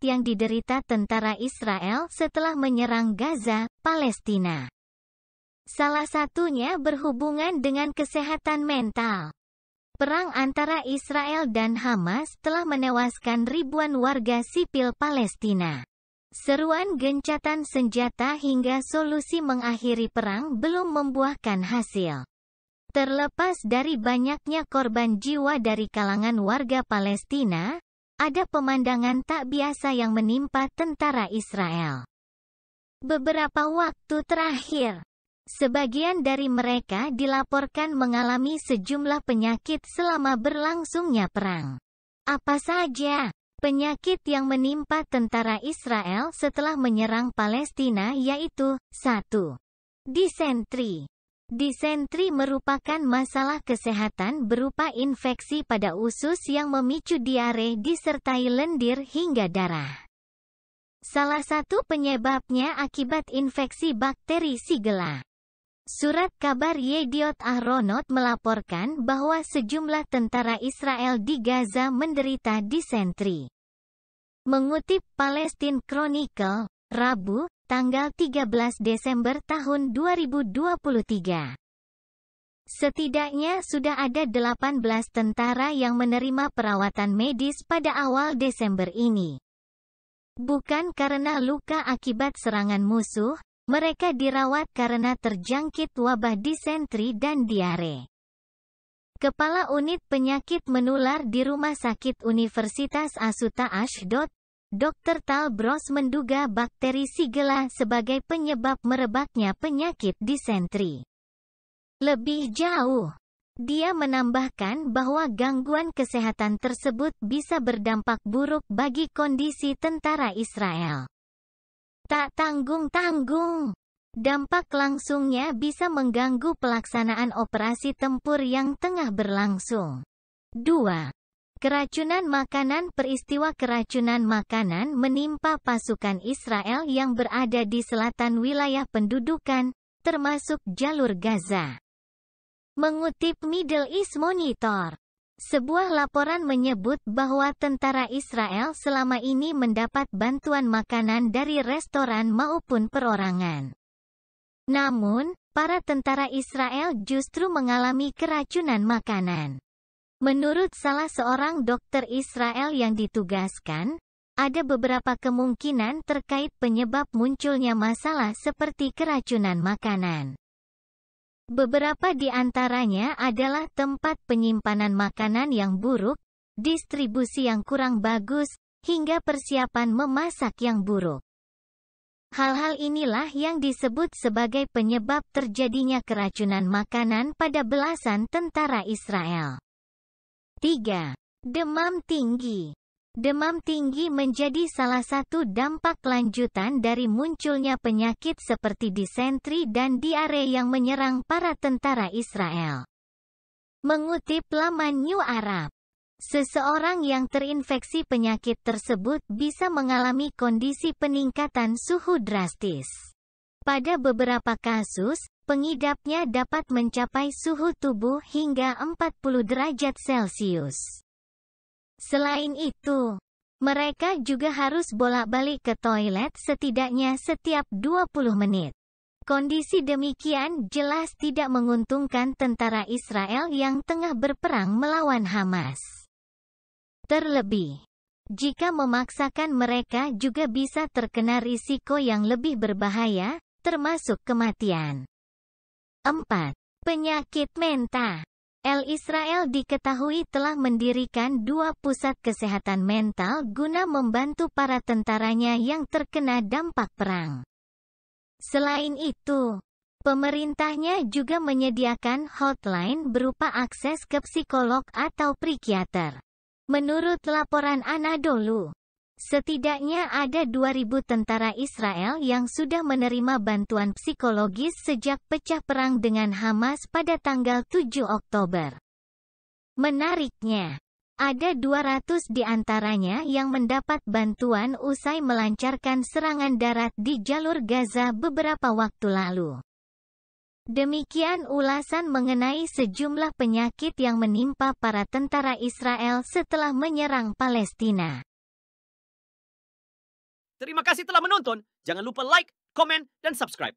yang diderita tentara Israel setelah menyerang Gaza, Palestina. Salah satunya berhubungan dengan kesehatan mental. Perang antara Israel dan Hamas telah menewaskan ribuan warga sipil Palestina. Seruan gencatan senjata hingga solusi mengakhiri perang belum membuahkan hasil. Terlepas dari banyaknya korban jiwa dari kalangan warga Palestina, ada pemandangan tak biasa yang menimpa tentara Israel. Beberapa waktu terakhir, sebagian dari mereka dilaporkan mengalami sejumlah penyakit selama berlangsungnya perang. Apa saja penyakit yang menimpa tentara Israel setelah menyerang Palestina yaitu 1. Disentri. Disentri merupakan masalah kesehatan berupa infeksi pada usus yang memicu diare disertai lendir hingga darah. Salah satu penyebabnya akibat infeksi bakteri Shigella. Surat kabar Yediot Ahronot melaporkan bahwa sejumlah tentara Israel di Gaza menderita disentri. Mengutip Palestine Chronicle, Rabu, tanggal 13 Desember tahun 2023. Setidaknya sudah ada 18 tentara yang menerima perawatan medis pada awal Desember ini. Bukan karena luka akibat serangan musuh, mereka dirawat karena terjangkit wabah disentri dan diare. Kepala Unit Penyakit Menular di Rumah Sakit Universitas Asuta Ashdod, Dr. Tal Bros menduga bakteri Shigella sebagai penyebab merebaknya penyakit disentri. Lebih jauh, dia menambahkan bahwa gangguan kesehatan tersebut bisa berdampak buruk bagi kondisi tentara Israel. Tak tanggung-tanggung, dampak langsungnya bisa mengganggu pelaksanaan operasi tempur yang tengah berlangsung. 2. Keracunan makanan. Peristiwa keracunan makanan menimpa pasukan Israel yang berada di selatan wilayah pendudukan, termasuk jalur Gaza. Mengutip Middle East Monitor, sebuah laporan menyebut bahwa tentara Israel selama ini mendapat bantuan makanan dari restoran maupun perorangan. Namun, para tentara Israel justru mengalami keracunan makanan. Menurut salah seorang dokter Israel yang ditugaskan, ada beberapa kemungkinan terkait penyebab munculnya masalah seperti keracunan makanan. Beberapa di antaranya adalah tempat penyimpanan makanan yang buruk, distribusi yang kurang bagus, hingga persiapan memasak yang buruk. Hal-hal inilah yang disebut sebagai penyebab terjadinya keracunan makanan pada belasan tentara Israel. 3. Demam tinggi. Demam tinggi menjadi salah satu dampak lanjutan dari munculnya penyakit seperti disentri dan diare yang menyerang para tentara Israel. Mengutip laman New Arab, seseorang yang terinfeksi penyakit tersebut bisa mengalami kondisi peningkatan suhu drastis. Pada beberapa kasus, pengidapnya dapat mencapai suhu tubuh hingga 40 derajat Celcius. Selain itu, mereka juga harus bolak-balik ke toilet setidaknya setiap 20 menit. Kondisi demikian jelas tidak menguntungkan tentara Israel yang tengah berperang melawan Hamas. Terlebih, jika memaksakan mereka juga bisa terkena risiko yang lebih berbahaya, termasuk kematian. 4. Penyakit mental. Israel diketahui telah mendirikan 2 pusat kesehatan mental guna membantu para tentaranya yang terkena dampak perang. Selain itu, pemerintahnya juga menyediakan hotline berupa akses ke psikolog atau psikiater. Menurut laporan Anadolu, setidaknya ada 2.000 tentara Israel yang sudah menerima bantuan psikologis sejak pecah perang dengan Hamas pada tanggal 7 Oktober. Menariknya, ada 200 di antaranya yang mendapat bantuan usai melancarkan serangan darat di jalur Gaza beberapa waktu lalu. Demikian ulasan mengenai sejumlah penyakit yang menimpa para tentara Israel setelah menyerang Palestina. Terima kasih telah menonton. Jangan lupa like, komen, dan subscribe.